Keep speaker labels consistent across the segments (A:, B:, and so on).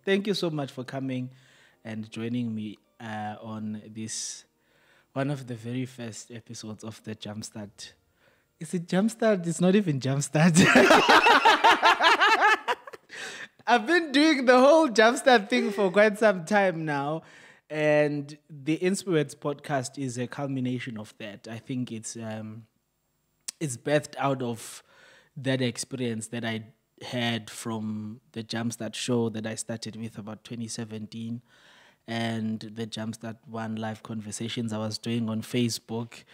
A: thank you so much for coming and joining me on this one of the very first episodes of the Jumpstart. Is it Jumpstart? It's not even Jumpstart. I've been doing the whole Jafta thing for quite some time now, and the Inspiwords podcast is a culmination of that. I think it's birthed out of that experience that I had from the Jumpstart show that I started with about 2017, and the Jumpstart One live conversations I was doing on Facebook.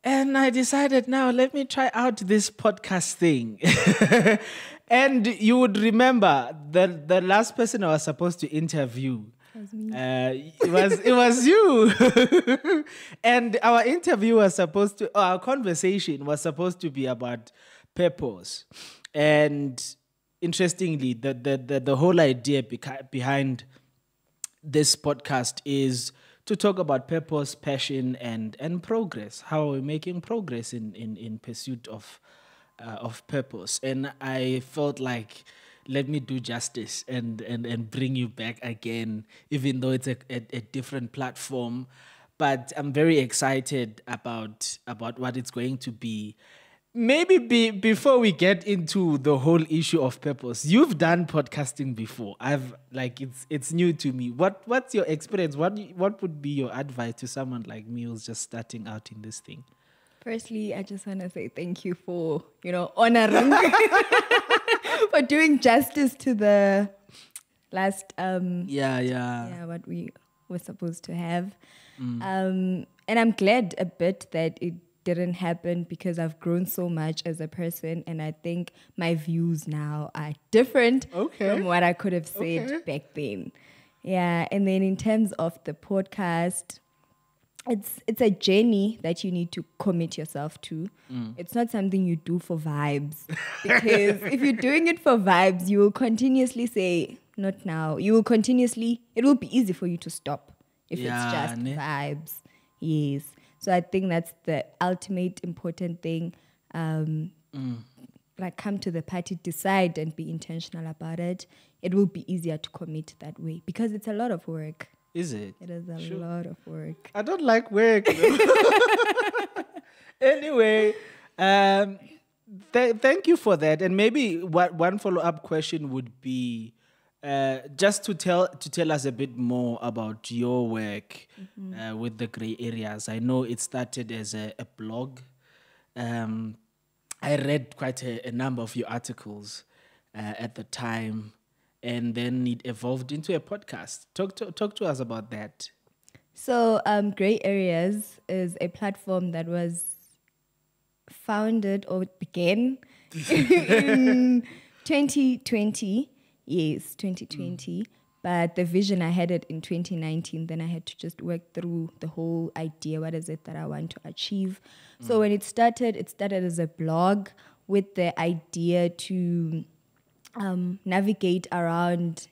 A: And I decided, now let me try out this podcast thing. And you would remember that the last person I was supposed to interview,
B: was me.
A: It was you. And our interview was our conversation was supposed to be about purpose. And interestingly, the whole idea behind this podcast is to talk about purpose, passion, and progress. How we're making progress in pursuit of purpose. And I felt like, let me do justice and bring you back again, even though it's a different platform. But I'm very excited about what it's going to be. Maybe before we get into the whole issue of purpose, you've done podcasting before. It's new to me. What's your experience? What would be your advice to someone like me who's just starting out in this thing?
B: Firstly, I just want to say thank you for, honoring for doing justice to the last what we were supposed to have. And I'm glad a bit that it didn't happen because I've grown so much as a person, and I think my views now are different from what I could have said back then. Yeah, and then in terms of the podcast, it's a journey that you need to commit yourself to. It's not something you do for vibes, because if you're doing it for vibes, you will continuously say, not now. It will be easy for you to stop if it's just vibes. Yes. So I think that's the ultimate important thing. Come to the party, decide and be intentional about it. It will be easier to commit that way because it's a lot of work.
A: Is it?
B: It is a lot of work.
A: I don't like work. Anyway, thank you for that. And maybe one follow-up question would be just to tell us a bit more about your work with the gray areas. I know it started as a blog. I read quite a number of your articles at the time, and then it evolved into a podcast. Talk to us about that.
B: So, Gray Areas is a platform that was founded or began in 2020. Yes, 2020. But the vision, I had it in 2019. Then I had to just work through the whole idea. What is it that I want to achieve? So when it started as a blog with the idea to navigate around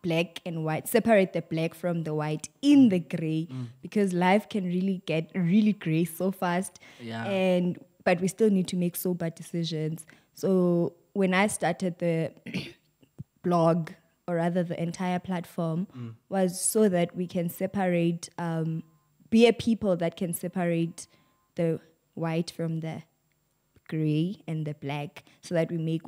B: black and white, separate the black from the white in the gray, because life can really get really gray so fast.
A: Yeah.
B: But we still need to make sober decisions. So when I started the blog, or rather the entire platform, was so that we can separate, be a people that can separate the white from the gray and the black, so that we make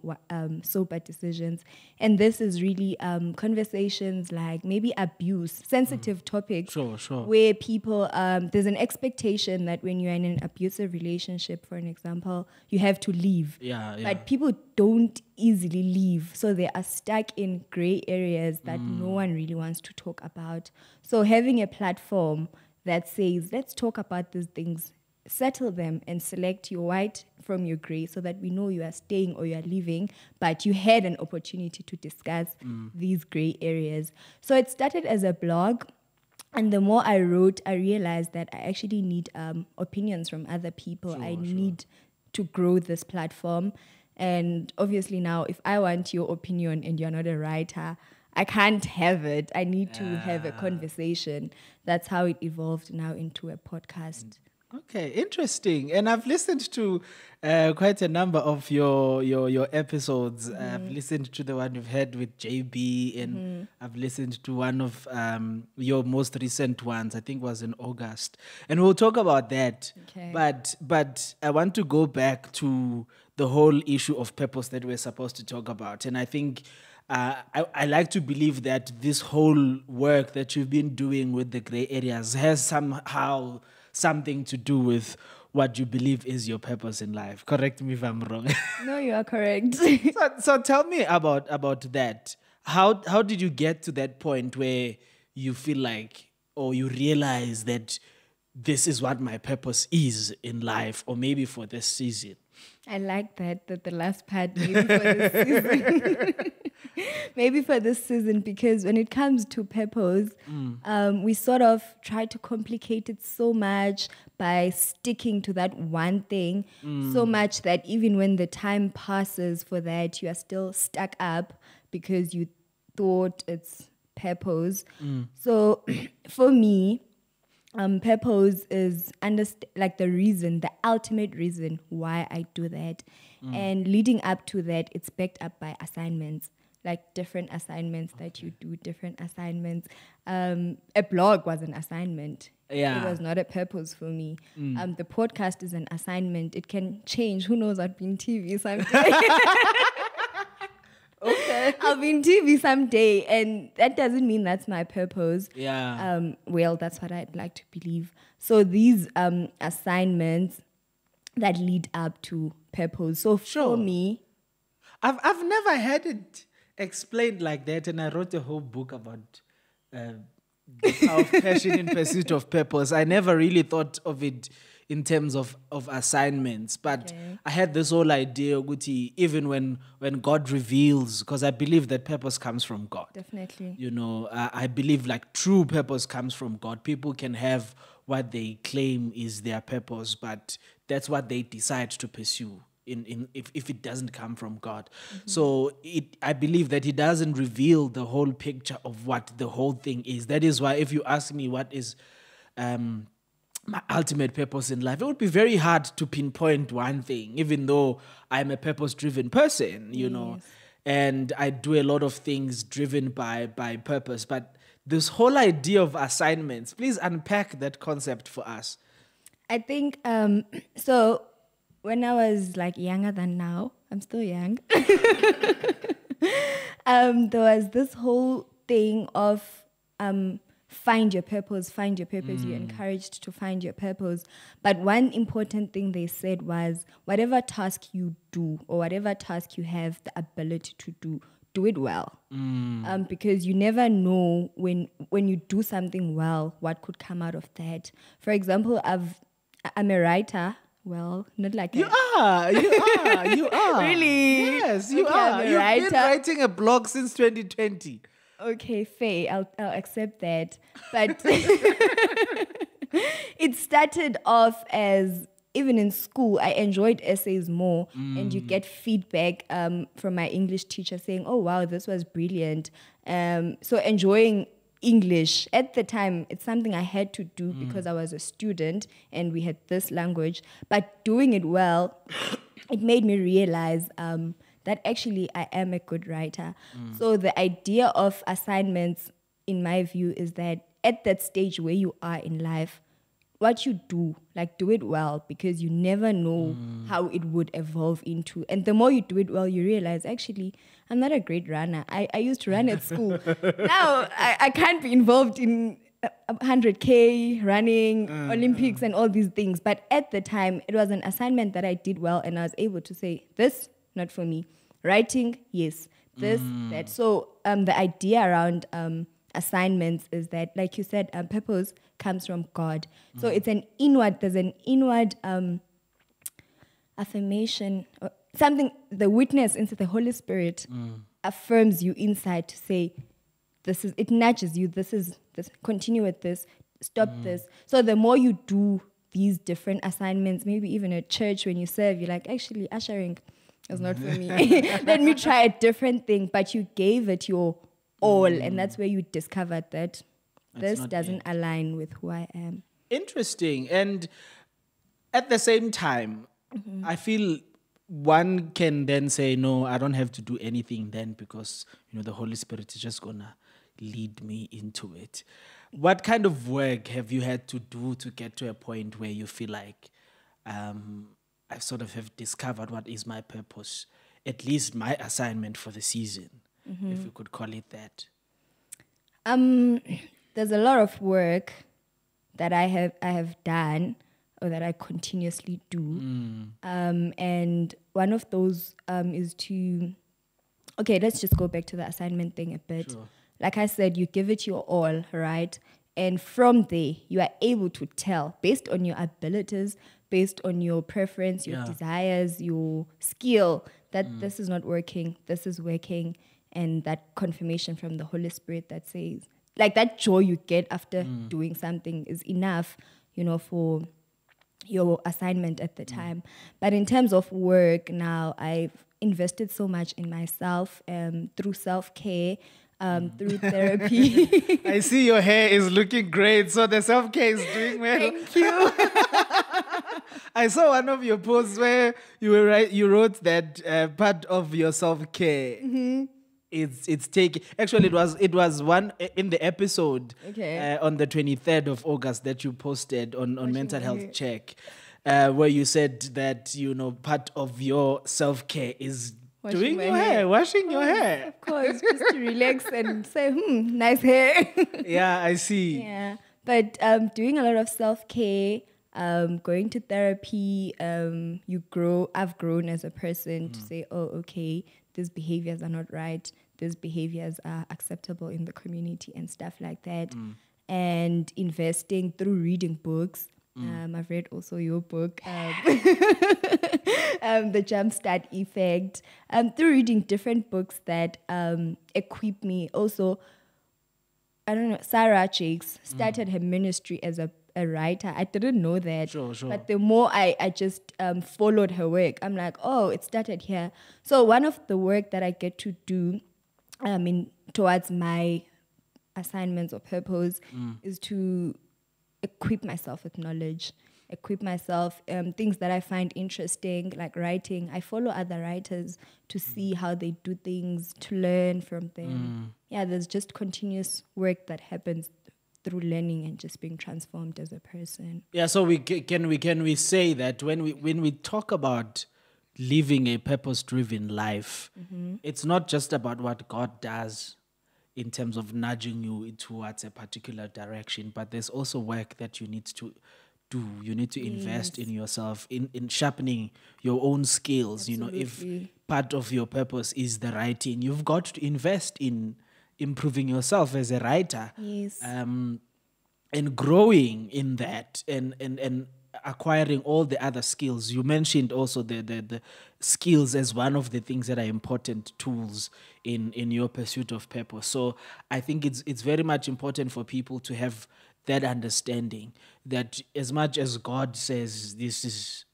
B: sober decisions. And this is really conversations like maybe abuse, sensitive topics,
A: Sure.
B: where people, there's an expectation that when you're in an abusive relationship, for an example, you have to leave.
A: Yeah.
B: But people don't easily leave, so they are stuck in gray areas that no one really wants to talk about. So having a platform that says, let's talk about these things, settle them, and select your white from your gray, so that we know you are staying or you are leaving, but you had an opportunity to discuss these gray areas. So it started as a blog, and the more I wrote, I realized that I actually need opinions from other people. I need to grow this platform. And obviously now, if I want your opinion and you're not a writer, I can't have it. I need to have a conversation. That's how it evolved now into a podcast.
A: Okay, interesting. And I've listened to quite a number of your episodes. I've listened to the one you've had with JB, and I've listened to one of your most recent ones. I think was in August, and we'll talk about that.
B: Okay.
A: But I want to go back to the whole issue of purpose that we're supposed to talk about, and I think. I like to believe that this whole work that you've been doing with the gray areas has somehow something to do with what you believe is your purpose in life. Correct me if I'm wrong.
B: No, you are correct.
A: So tell me about that. How did you get to that point where you feel like, or you realize that this is what my purpose is in life, or maybe for this season?
B: I like that the last part, maybe for this season. Maybe for this season, because when it comes to purpose, we sort of try to complicate it so much by sticking to that one thing, so much that even when the time passes for that, you are still stuck up because you thought it's purpose. So for me, purpose is like the ultimate reason why I do that. And leading up to that, it's backed up by assignments, like different assignments that you do, different assignments. A blog was an assignment.
A: Yeah.
B: It was not a purpose for me. The podcast is an assignment. It can change. Who knows? I'll be in TV someday. Okay. I'll be in TV someday, and that doesn't mean that's my purpose.
A: Yeah.
B: Well, that's what I'd like to believe. So these assignments that lead up to purpose. So for me,
A: I've never had it explained like that, and I wrote a whole book about the power of passion in pursuit of purpose. I never really thought of it in terms of assignments, but I had this whole idea, Guti, even when God reveals, because I believe that purpose comes from God.
B: Definitely.
A: You know, I believe like true purpose comes from God. People can have what they claim is their purpose, but that's what they decide to pursue if it doesn't come from God. So I believe that He doesn't reveal the whole picture of what the whole thing is. That is why if you ask me what is my ultimate purpose in life, it would be very hard to pinpoint one thing, even though I'm a purpose-driven person, you know, and I do a lot of things driven by purpose. But this whole idea of assignments, please unpack that concept for us.
B: I think, so when I was like younger than now, I'm still young, there was this whole thing of find your purpose. You're encouraged to find your purpose. But one important thing they said was, whatever task you do or whatever task you have the ability to do it well. Because you never know when you do something well, what could come out of that. For example, I'm a writer. Well, not like
A: you are.
B: Really?
A: Yes, you are. You've been writing a blog since 2020.
B: Okay, fair. I'll accept that. But it started off as, even in school, I enjoyed essays more. And you get feedback from my English teacher saying, oh, wow, this was brilliant. So enjoying English at the time, it's something I had to do because I was a student and we had this language. But doing it well, it made me realize that actually I am a good writer. So the idea of assignments, in my view, is that at that stage where you are in life, what you do, like do it well, because you never know how it would evolve into. And the more you do it well, you realize, actually, I'm not a great runner. I used to run at school. Now I can't be involved in 100K, running, Olympics and all these things. But at the time, it was an assignment that I did well, and I was able to say, this, not for me. Writing, yes. This, that. So the idea around assignments is that, like you said, purpose comes from God. So it's there's an inward affirmation, or something, the witness into the Holy Spirit affirms you inside to say, it nudges you, this, continue with this, stop this. So the more you do these different assignments, maybe even at church when you serve, you're like, actually, ushering is not for me. Let me try a different thing. But you gave it your all, and that's where you discovered that this doesn't align with who I am.
A: Interesting. And At the same time, I feel one can then say, no, I don't have to do anything then because, the Holy Spirit is just going to lead me into it. What kind of work have you had to do to get to a point where you feel like I sort of have discovered what is my purpose, at least my assignment for the season, if we could call it that?
B: There's a lot of work that I have done or that I continuously do. And one of those is to, let's just go back to the assignment thing a bit.
A: Sure.
B: Like I said, you give it your all, right? And from there, you are able to tell based on your abilities, based on your preference, your desires, your skill, that this is not working, this is working. And that confirmation from the Holy Spirit that says, like that joy you get after doing something is enough, for your assignment at the time. But in terms of work now, I've invested so much in myself through self-care, through therapy.
A: I see your hair is looking great, so the self-care is doing well.
B: Thank you.
A: I saw one of your posts where you wrote that part of your self-care. It's taking. Actually, it was one in the episode on the 23rd of August that you posted on Mental Health Check, where you said that part of your self-care is doing your hair, washing your hair.
B: Of course, just to relax and say, nice hair.
A: Yeah, I see.
B: Yeah, but doing a lot of self-care, going to therapy, I've grown as a person to say, these behaviors are not right. These behaviors are acceptable in the community and stuff like that. And investing through reading books. I've read also your book, The Jumpstart Effect. Through reading different books that equip me. Also, I don't know, Sarah Jakes started her ministry as a writer. I didn't know that.
A: Sure.
B: But the more I just followed her work, I'm like, it started here. So one of the work that I get to do towards my assignments or purpose is to equip myself with knowledge, equip myself, things that I find interesting, like writing. I follow other writers to see how they do things, to learn from them. Yeah, there's just continuous work that happens through learning and just being transformed as a person.
A: Yeah, so can we say that when we talk about living a purpose-driven life, it's not just about what God does in terms of nudging you towards a particular direction, but there's also work that you need to do. You need to invest in yourself, in sharpening your own skills.
B: Absolutely.
A: If part of your purpose is the writing, you've got to invest in improving yourself as a writer.
B: Yes.
A: And growing in that and acquiring all the other skills. You mentioned also the skills as one of the things that are important tools in your pursuit of purpose. So I think it's very much important for people to have that understanding that as much as God says this is,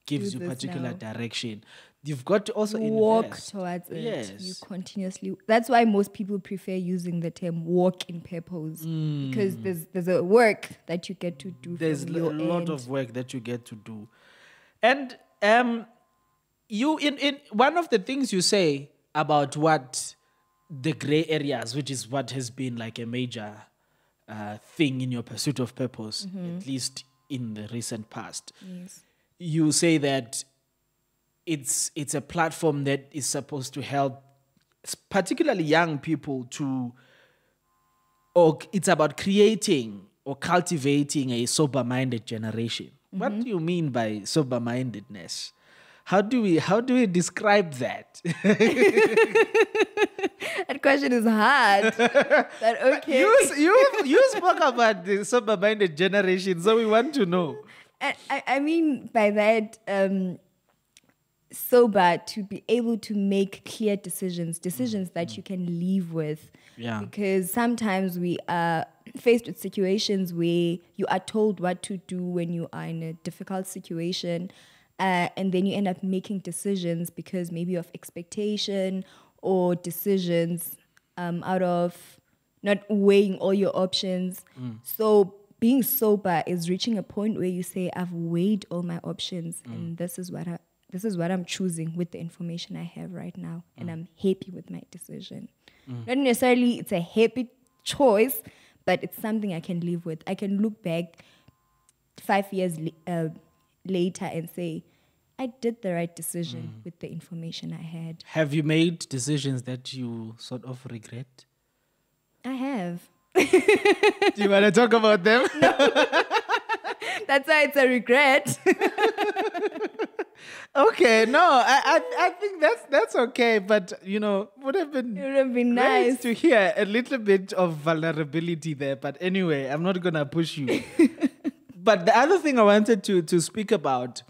A: gives you particular direction, you've got to also
B: walk towards it.
A: Yes.
B: You continuously. That's why most people prefer using the term "walk in purpose" because there's a work that you get to do.
A: There's
B: from your
A: a lot of work that you get to do, and you in one of the things you say about what the gray areas, which is what has been like a major thing in your pursuit of purpose, at least in the recent past.
B: Yes.
A: You say that it's a platform that is supposed to help particularly young people or it's about creating or cultivating a sober-minded generation. What do you mean by sober-mindedness? How do we describe that?
B: That question is hard. But okay.
A: You spoke about the sober-minded generation, so we want to know.
B: I mean by that, sober, to be able to make clear decisions that you can live with.
A: Yeah.
B: Because sometimes we are faced with situations where you are told what to do when you are in a difficult situation, and then you end up making decisions because maybe of expectation or decisions out of not weighing all your options. So being sober is reaching a point where you say, I've weighed all my options and this is what I'm choosing with the information I have right now. And I'm happy with my decision. Not necessarily it's a happy choice, but it's something I can live with. I can look back 5 years later and say, I did the right decision with the information I had.
A: Have you made decisions that you sort of regret?
B: I have.
A: Do you want to talk about them?
B: No. That's why it's a regret.
A: Okay, no, I think that's okay, but would have been
B: nice
A: to hear a little bit of vulnerability there. But anyway, I'm not gonna push you. But the other thing I wanted to speak about,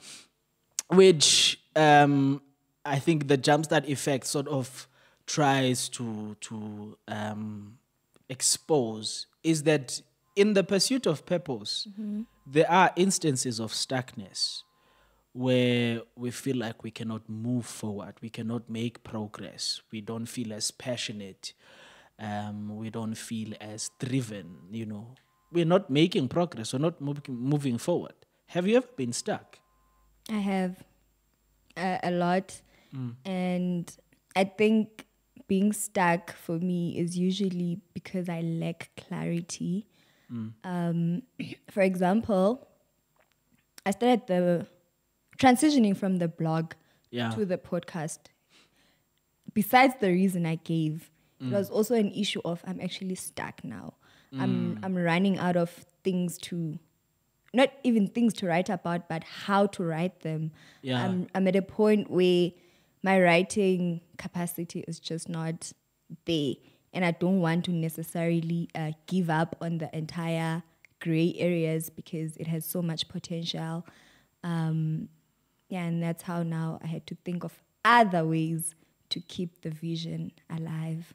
A: which I think the jumpstart effect sort of tries to expose, is that in the pursuit of purpose, there are instances of stuckness where we feel like we cannot move forward, we cannot make progress, we don't feel as passionate, we don't feel as driven, We're not making progress, we're not moving forward. Have you ever been stuck?
B: I have a lot. And I think being stuck for me is usually because I lack clarity. For example, I started transitioning from the blog to the podcast. Besides the reason I gave, it was also an issue of I'm actually stuck now. I'm running out of things not even things to write about, but how to write them. I'm at a point where my writing capacity is just not there. And I don't want to necessarily give up on the entire gray areas because it has so much potential. And that's how now I had to think of other ways to keep the vision alive.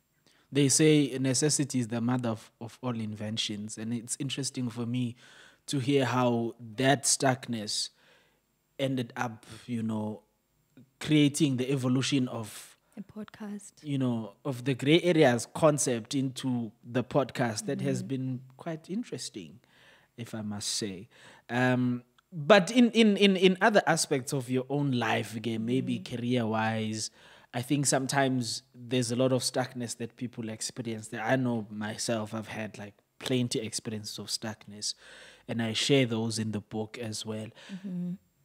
A: They say necessity is the mother of all inventions. And it's interesting for me to hear how that stuckness ended up, creating the evolution of
B: a podcast,
A: of the gray areas concept into the podcast. That has been quite interesting, if I must say. But in other aspects of your own life, again, maybe career-wise, I think sometimes there's a lot of stuckness that people experience. That I know myself, I've had like plenty experiences of stuckness, and I share those in the book as well.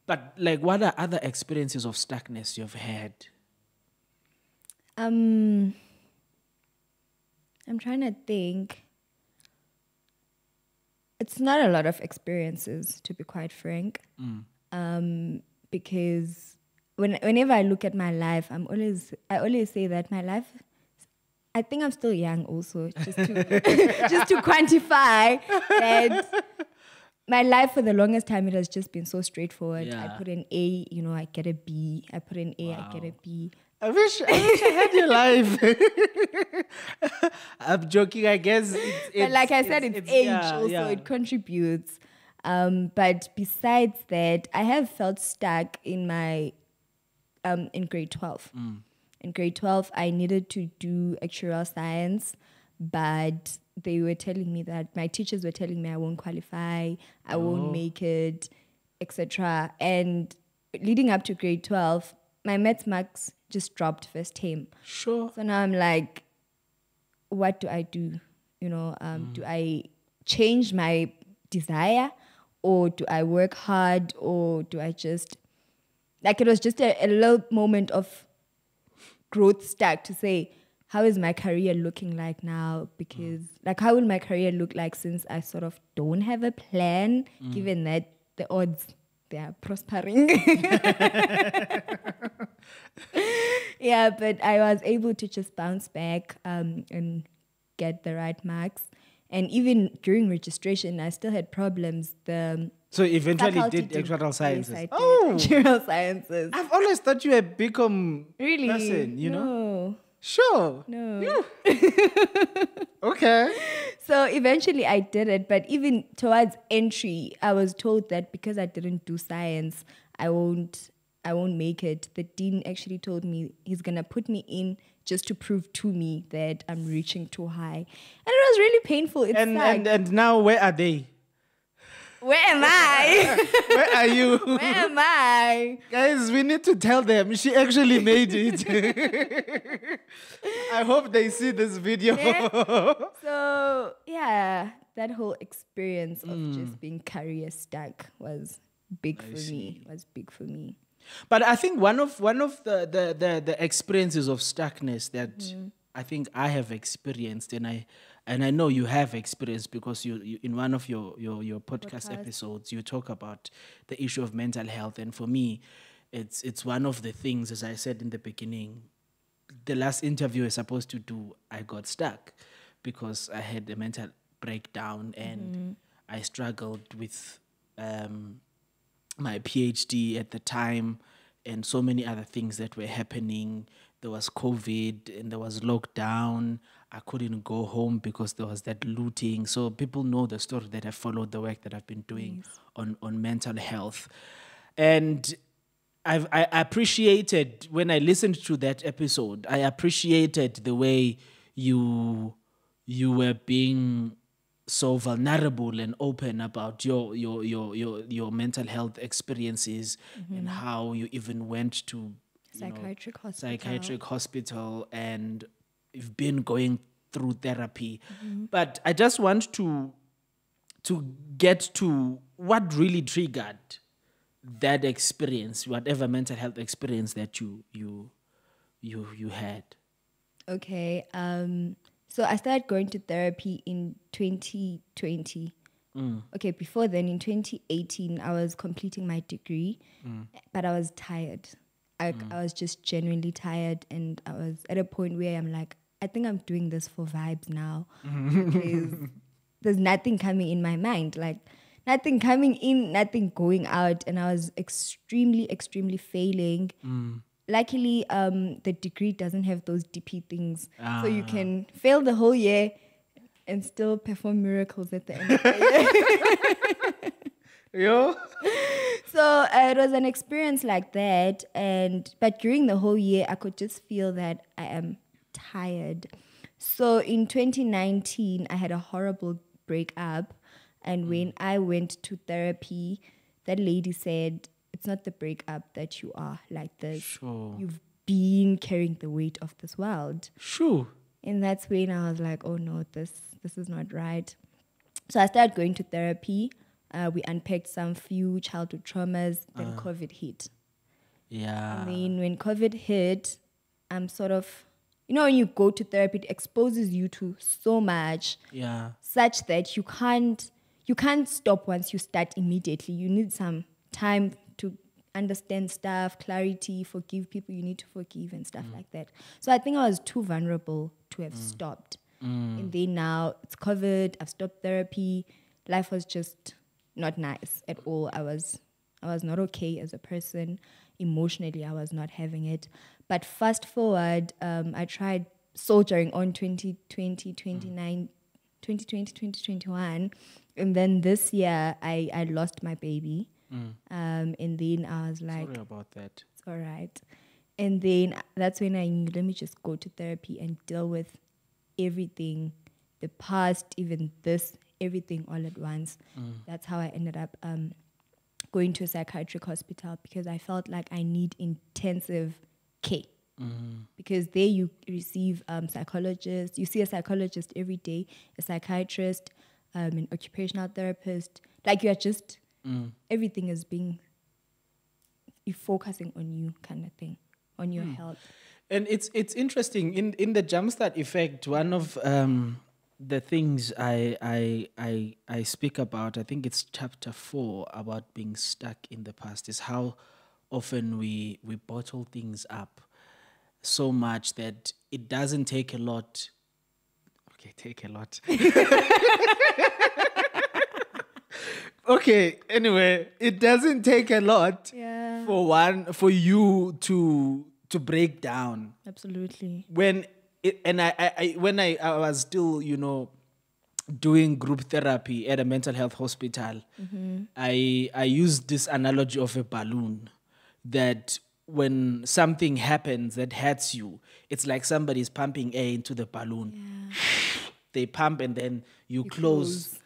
A: But like, what are other experiences of stuckness you've had?
B: I'm trying to think. It's not a lot of experiences, to be quite frank. Because whenever I look at my life, I always say that my life, I think I'm still young also, just to quantify that my life for the longest time, it has just been so straightforward. I put an A, I get a B. I put an A, I get a B.
A: I wish I had your life. I'm joking, I guess.
B: But like I said, it's age also. It contributes. But besides that, I have felt stuck in my in grade 12. In grade 12, I needed to do Actuarial Science, but they were telling me that my teachers were telling me I won't qualify, I won't make it, etc. And leading up to grade 12, my maths marks just dropped first term.
A: Sure.
B: So now I'm like, what do I do? Do I change my desire, or do I work hard, or do I just, it was just a little moment of growth stack to say, how is my career looking like now? Because how will my career look like since I sort of don't have a plan, given that the odds, they are prospering. Yeah, but I was able to just bounce back and get the right marks. And even during registration, I still had problems.
A: So eventually did Actuarial Sciences?
B: Yes, Actuarial Sciences.
A: I've always thought you were a BCom
B: really?
A: person,
B: No.
A: Sure.
B: No.
A: Okay.
B: So eventually I did it, but even towards entry, I was told that because I didn't do science, I won't make it. The dean actually told me he's gonna put me in just to prove to me that I'm reaching too high. And it was really painful. It sucked.
A: And now where are they?
B: Where am I?
A: Where are you?
B: Where am I?
A: Guys, we need to tell them she actually made it. I hope they see this video.
B: Yeah. So, yeah, that whole experience of just being career stuck was big for me.
A: But I think one of the experiences of stuckness that I think I have experienced, and I know you have experienced, because you in one of your podcast episodes you talk about the issue of mental health, and for me, it's one of the things, as I said in the beginning. The last interview I was supposed to do, I got stuck because I had a mental breakdown and I struggled with my PhD at the time and so many other things that were happening. There was COVID and there was lockdown. I couldn't go home because there was that looting. So people know the story that I followed, the work that I've been doing on mental health. And I appreciated, when I listened to that episode, I appreciated the way you were being so vulnerable and open about your mental health experiences and how you even went to psychiatric hospital and you've been going through therapy. But I just want to get to what really triggered that experience, whatever mental health experience that you had.
B: Okay. So I started going to therapy in 2020. Okay, before then, in 2018, I was completing my degree, but I was tired. I was just genuinely tired, and I was at a point where I'm like, I think I'm doing this for vibes now. Because there's nothing coming in my mind. Like, nothing coming in, nothing going out. And I was extremely, extremely failing. Luckily, the degree doesn't have those DP things. So you can fail the whole year and still perform miracles at the end of the year.
A: Yo.
B: So it was an experience like that. But during the whole year, I could just feel that I am tired. So in 2019, I had a horrible breakup. And when I went to therapy, that lady said, it's not the breakup that you are like this.
A: Sure.
B: You've been carrying the weight of this world.
A: Sure.
B: And that's when I was like, oh no, this is not right. So I started going to therapy. We unpacked some few childhood traumas. Then COVID hit.
A: Yeah.
B: I mean, when COVID hit, I'm sort of, when you go to therapy, it exposes you to so much.
A: Yeah.
B: Such that you can't stop once you start immediately. You need some time to understand stuff, clarity, forgive people you need to forgive and stuff like that. So I think I was too vulnerable to have stopped. And then now it's COVID, I've stopped therapy. Life was just not nice at all. I was not okay as a person. Emotionally, I was not having it. But fast forward, I tried soldiering on 2020, 2021. And then this year, I lost my baby. And then I was like...
A: Sorry about that.
B: It's all right. And then that's when I knew, let me just go to therapy and deal with everything, the past, even this, everything all at once. That's how I ended up going to a psychiatric hospital, because I felt like I need intensive care. Because there you receive psychologists. You see a psychologist every day, a psychiatrist, an occupational therapist. Like you're just, everything is you're focusing on you kind of thing, on your health.
A: And it's interesting, in the jumpstart effect, one of the things I speak about, I think it's chapter 4, about being stuck in the past, is how often we bottle things up so much that it doesn't take a lot. Okay, take a lot. Okay, anyway, it doesn't take a lot for you to break down.
B: Absolutely.
A: When I was still, doing group therapy at a mental health hospital, I used this analogy of a balloon, that when something happens that hurts you, it's like somebody's pumping air into the balloon. They pump and then you close.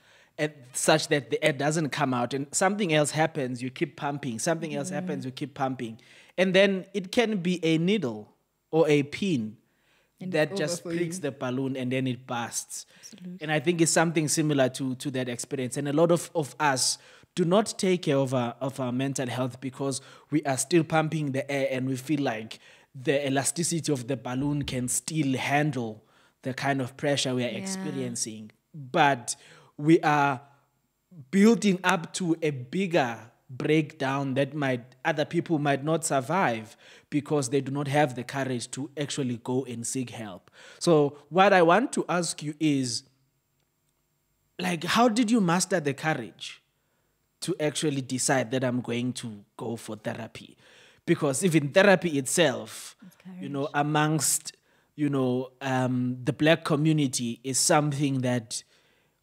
A: such that the air doesn't come out, and something else happens, you keep pumping, something else happens, you keep pumping. And then it can be a needle or a pin that just pricks the balloon and then it bursts. Absolutely. And I think it's something similar to that experience. And a lot of us do not take care of our mental health because we are still pumping the air and we feel like the elasticity of the balloon can still handle the kind of pressure we are experiencing. But we are building up to a bigger breakdown that other people might not survive because they do not have the courage to actually go and seek help. So what I want to ask you is, like, how did you master the courage to actually decide that I'm going to go for therapy? Because even therapy itself, amongst, the Black community is something that,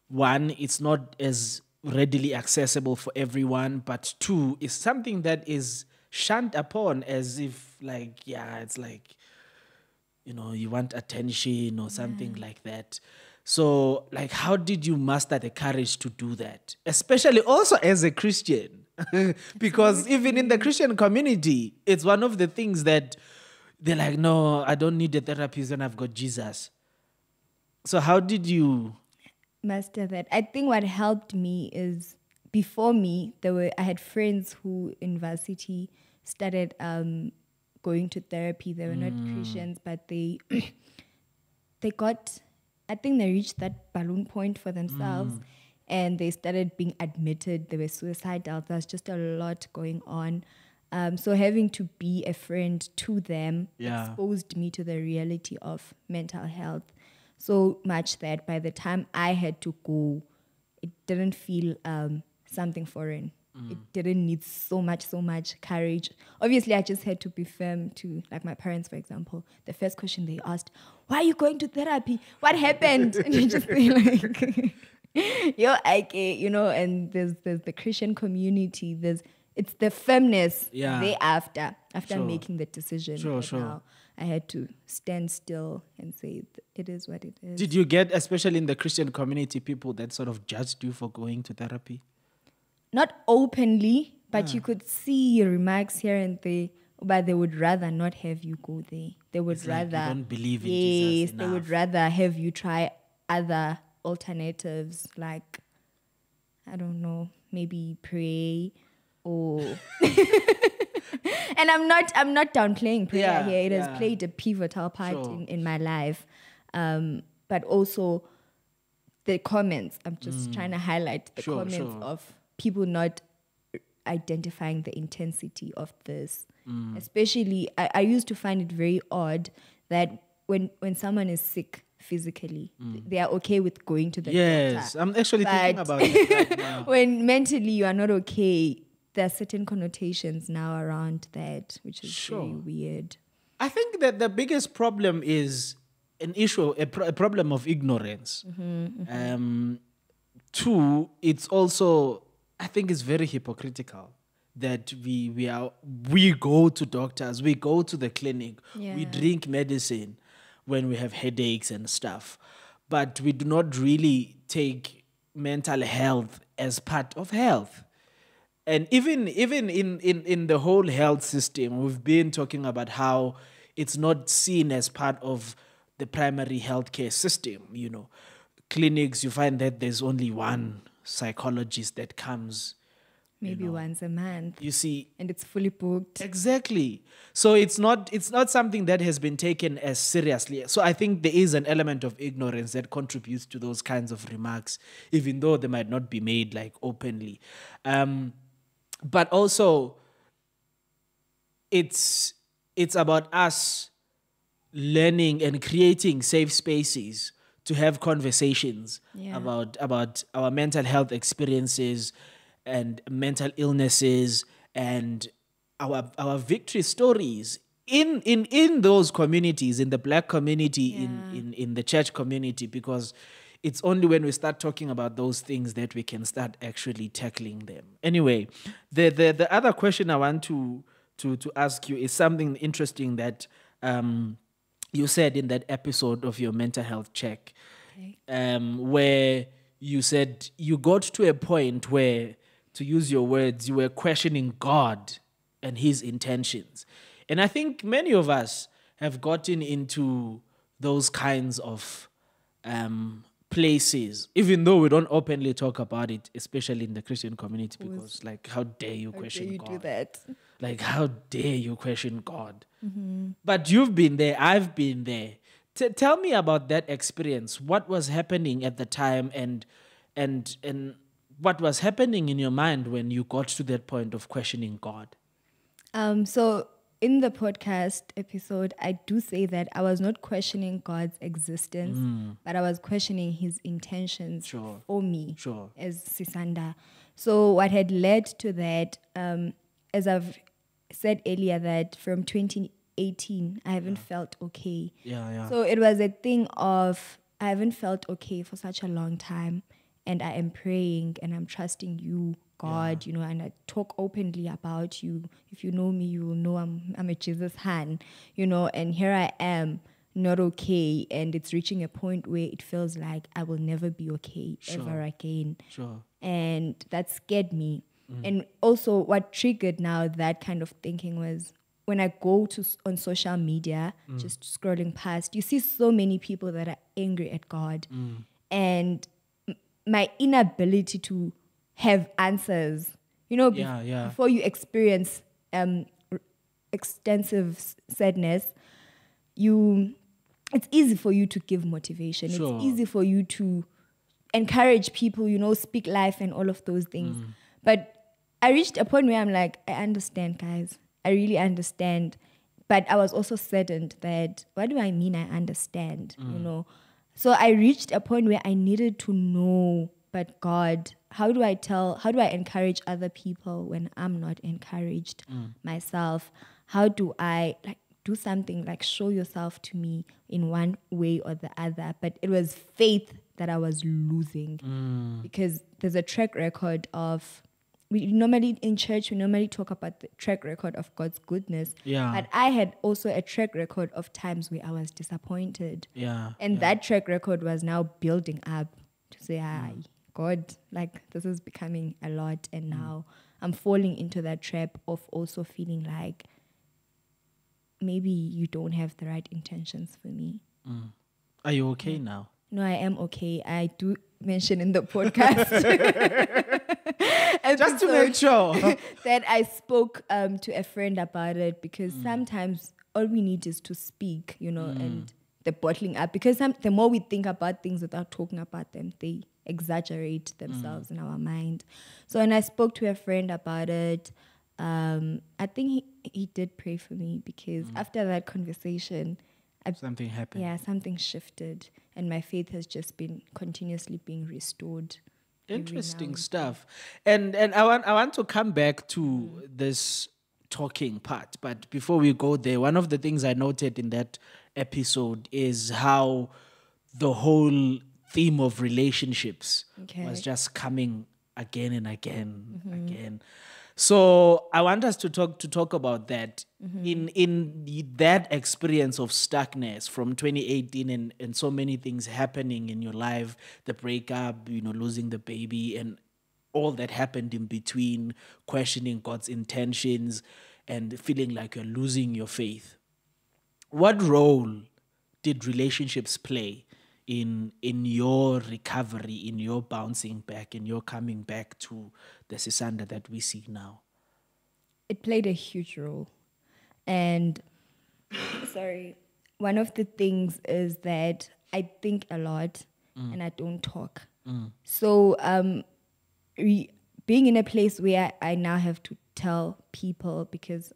A: one, it's not as readily accessible for everyone, but two, is something that is shunned upon as if it's like, you want attention or something like that. So, like, how did you master the courage to do that? Especially also as a Christian, because even in the Christian community, it's one of the things that they're like, no, I don't need a therapist when I've got Jesus. So how did you
B: master that? I think what helped me is, before me, I had friends who in varsity started going to therapy. They were not Christians, but they got, I think they reached that balloon point for themselves and they started being admitted. They were suicidal. There's just a lot going on. So having to be a friend to them exposed me to the reality of mental health so much that by the time I had to go, it didn't feel something foreign. It didn't need so much courage. Obviously, I just had to be firm to, like my parents, for example. The first question they asked, why are you going to therapy? What happened? And you just be like, and there's the Christian community. It's the firmness after making the decision. Now I had to stand still and say, it is what it is.
A: Did you get, especially in the Christian community, people that sort of judged you for going to therapy?
B: Not openly, but you could see remarks here and there, but they would rather not have you go there. They would rather...
A: Like you don't believe in Jesus enough.
B: They would rather have you try other alternatives, like, I don't know, maybe pray or... And I'm not downplaying prayer here. It has played a pivotal part in my life. But also the comments, I'm just trying to highlight the comments of people not identifying the intensity of this. Especially, I used to find it very odd that when someone is sick physically, they are okay with going to the doctor.
A: Yes, I'm actually thinking about it right now.
B: When mentally you are not okay, there are certain connotations now around that, which is very weird.
A: I think that the biggest problem is an issue, a problem of ignorance. Two, it's also, I think it's very hypocritical that we go to doctors, we go to the clinic, we drink medicine when we have headaches and stuff, but we do not really take mental health as part of health. And even in the whole health system, we've been talking about how it's not seen as part of the primary healthcare system. Clinics, you find that there's only one psychologist that comes
B: maybe once a month.
A: You see,
B: and it's fully booked.
A: Exactly. So it's not something that has been taken as seriously. So I think there is an element of ignorance that contributes to those kinds of remarks, even though they might not be made like openly. But also, it's about us learning and creating safe spaces to have conversations about our mental health experiences and mental illnesses and our victory stories in those communities, in the Black community, in the church community, because it's only when we start talking about those things that we can start actually tackling them. Anyway, the other question I want to ask you is something interesting that you said in that episode of your mental health check, where you said you got to a point where, to use your words, you were questioning God and his intentions. And I think many of us have gotten into those kinds of places, even though we don't openly talk about it, especially in the Christian community, because like, how dare you question God?
B: Do that?
A: Like, how dare you question God? But you've been there, I've been there. Tell me about that experience. What was happening at the time, and what was happening in your mind when you got to that point of questioning God?
B: So in the podcast episode, I do say that I was not questioning God's existence, but I was questioning his intentions for me as Sisanda. So what had led to that, as I've said earlier, that from 2018, I haven't felt okay. So it was a thing of, I haven't felt okay for such a long time, and I am praying and I'm trusting you, God, you know, and I talk openly about you. If you know me, you will know I'm a Jesus hand, you know, and here I am, not okay, and it's reaching a point where it feels like I will never be okay ever again. And that scared me. And also what triggered now that kind of thinking was when I go on social media, just scrolling past, you see so many people that are angry at God. And my inability to have answers, you know, before you experience extensive sadness, it's easy for you to give motivation. It's easy for you to encourage people, you know, speak life and all of those things. But I reached a point where I'm like, I understand, guys. I really understand. But I was also saddened that, what do I mean I understand, you know? So I reached a point where I needed to know, but God, how do I encourage other people when I'm not encouraged myself? How do I do something like show yourself to me in one way or the other? But it was faith that I was losing because there's a track record of, we normally talk about the track record of God's goodness. But I had also a track record of times where I was disappointed. And that track record was now building up to say, God, like this is becoming a lot. And now I'm falling into that trap of also feeling like maybe you don't have the right intentions for me.
A: Are you okay now?
B: No, I am okay. I do mention in the podcast
A: just to make sure
B: that I spoke to a friend about it, because sometimes all we need is to speak, you know, and the bottling up, because the more we think about things without talking about them, they exaggerate themselves in our mind. So when I spoke to a friend about it, I think he did pray for me, because after that conversation,
A: something happened.
B: Yeah, something shifted, and my faith has just been continuously being restored.
A: Interesting stuff. And I want to come back to this talking part, but before we go there, one of the things I noted in that episode is how the whole theme of relationships was just coming again and again. So I want us to talk about that in that experience of stuckness from 2018 and so many things happening in your life, the breakup, you know, losing the baby and all that happened in between, questioning God's intentions and feeling like you're losing your faith. What role did relationships play in your recovery, in your bouncing back, in your coming back to the Sisanda that we see now?
B: It played a huge role. And one of the things is that I think a lot and I don't talk. So being in a place where I now have to tell people, because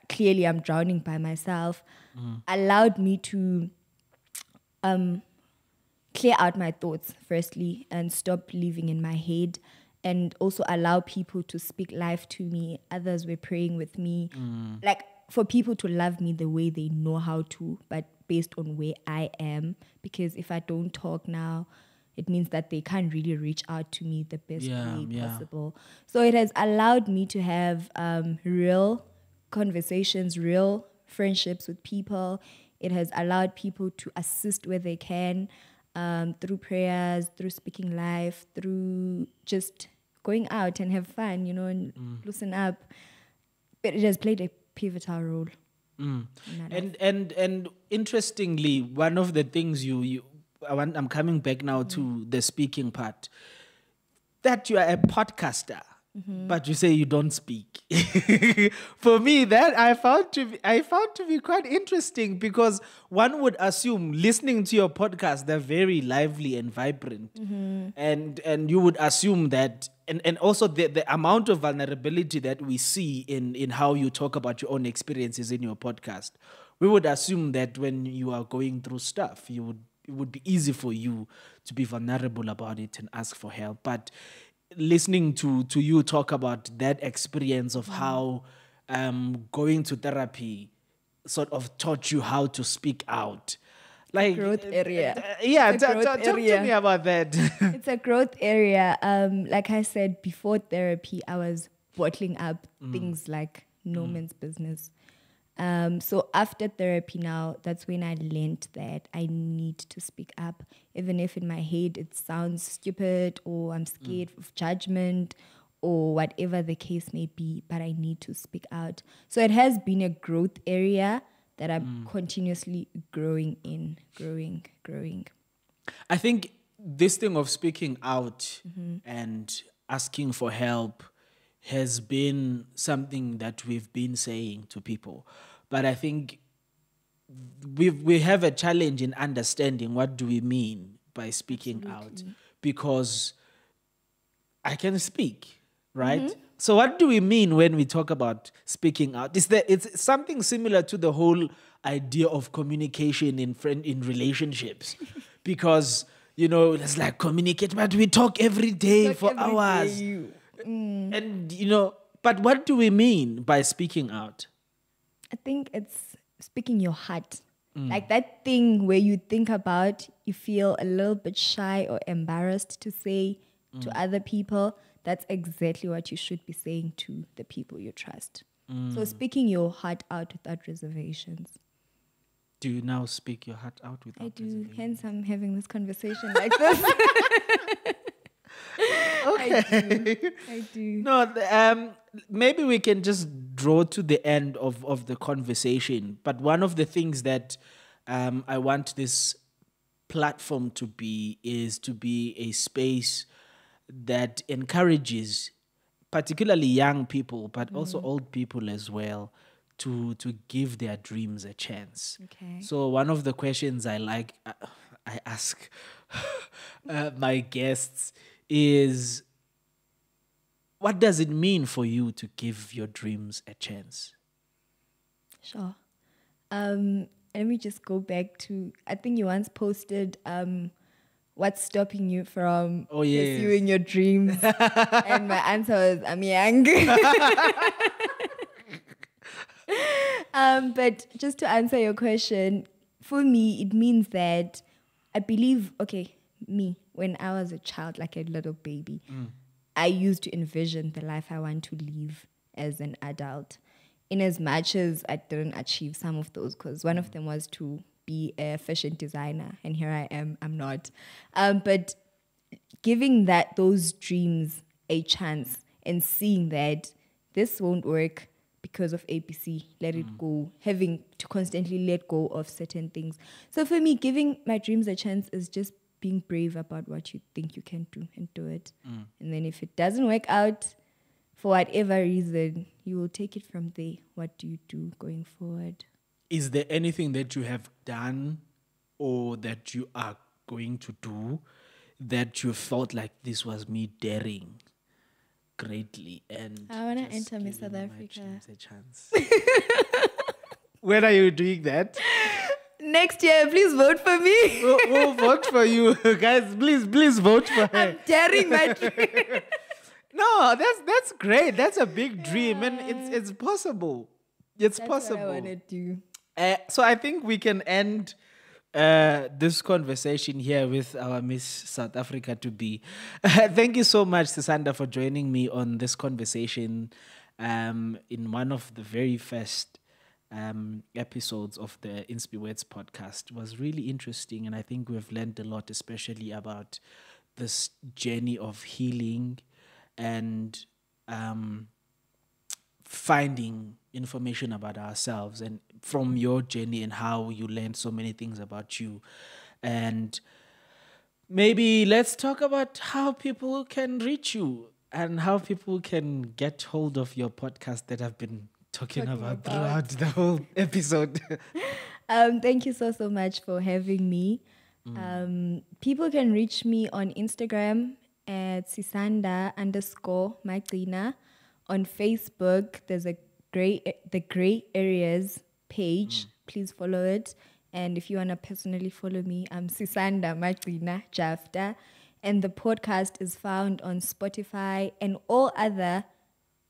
B: clearly I'm drowning by myself, allowed me to clear out my thoughts, firstly, and stop living in my head, and also allow people to speak life to me. Others were praying with me, like for people to love me the way they know how to, but based on where I am. Because if I don't talk now, it means that they can't really reach out to me the best way possible. So it has allowed me to have real conversations, real friendships with people. It has allowed people to assist where they can. through prayers, through speaking life, through just going out and have fun, you know, and loosen up. But it has played a pivotal role.
A: And interestingly, one of the things I'm coming back now to the speaking part, that you are a podcaster, but you say you don't speak. For me, that I found to be quite interesting, because one would assume, listening to your podcast, they're very lively and vibrant, and you would assume that, and also the amount of vulnerability that we see in how you talk about your own experiences in your podcast, we would assume that when you are going through stuff, it would be easy for you to be vulnerable about it and ask for help. But listening to you talk about that experience of how going to therapy sort of taught you how to speak out. Like
B: growth area.
A: Talk to me about that.
B: It's a growth area. Like I said, before therapy, I was bottling up things like no man's business. So after therapy now, that's when I learned that I need to speak up, even if in my head it sounds stupid or I'm scared of judgment or whatever the case may be, but I need to speak out. So it has been a growth area that I'm continuously growing in.
A: I think this thing of speaking out and asking for help has been something that we've been saying to people. But I think we have a challenge in understanding what do we mean by speaking out, because I can speak, right? So what do we mean when we talk about speaking out? It's something similar to the whole idea of communication in relationships, because it's like communicate, but we talk every day for hours. And but what do we mean by speaking out?
B: I think it's speaking your heart. Like that thing where you think about, you feel a little bit shy or embarrassed to say to other people. That's exactly what you should be saying to the people you trust. So speaking your heart out without reservations.
A: Do you now speak your heart out without reservations?
B: I do. Hence I'm having this conversation like this.
A: Okay.
B: I do.
A: No, maybe we can just draw to the end of the conversation. But one of the things that I want this platform to be is to be a space that encourages particularly young people, but also old people as well, to give their dreams a chance.
B: Okay.
A: So one of the questions I ask my guests is, what does it mean for you to give your dreams a chance?
B: Sure. Let me just go back to, I think you once posted what's stopping you from pursuing your dreams. And my answer was, I'm young. But just to answer your question, for me, it means that I believe, when I was a child, like a little baby, I used to envision the life I want to live as an adult. In as much as I didn't achieve some of those, because one of them was to be a fashion designer, and here I am, I'm not. But giving those dreams a chance and seeing that this won't work because of ABC, let it go, having to constantly let go of certain things. So for me, giving my dreams a chance is just being brave about what you think you can do and do it. And then if it doesn't work out, for whatever reason, you will take it from there. What do you do going forward?
A: Is there anything that you have done or that you are going to do that you felt like this was me daring greatly? And
B: I want to enter Miss South Africa.
A: A chance. When are you doing that?
B: Next year, please vote for me.
A: We'll vote for you. Guys, please vote for her.
B: I'm daring my dream.
A: No, that's great. That's a big dream, and it's possible. That's possible.
B: What I want to do.
A: So I think we can end this conversation here with our Miss South Africa to be. Thank you so much, Sisanda, for joining me on this conversation in one of the very first episodes of the Inspiwords podcast. It was really interesting, and I think we've learned a lot, especially about this journey of healing and finding information about ourselves, and from your journey and how you learned so many things about you. And maybe let's talk about how people can reach you and how people can get hold of your podcast that I've been talking about throughout the whole episode.
B: Thank you so much for having me. People can reach me on Instagram at Sisanda_Magcina. On Facebook, there's the Gray Areas page. Please follow it. And if you want to personally follow me, I'm Sisanda Magcina Jafta. And the podcast is found on Spotify and all other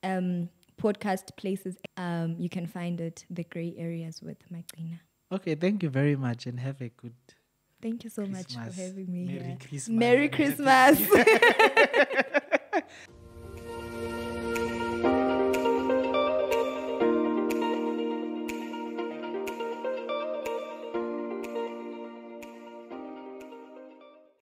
B: podcast places. You can find it, The Gray Areas with Magcina.
A: Okay, thank you very much, and have a good
B: Thank you so much for having me
A: Merry
B: here.
A: Christmas.
B: Merry Christmas.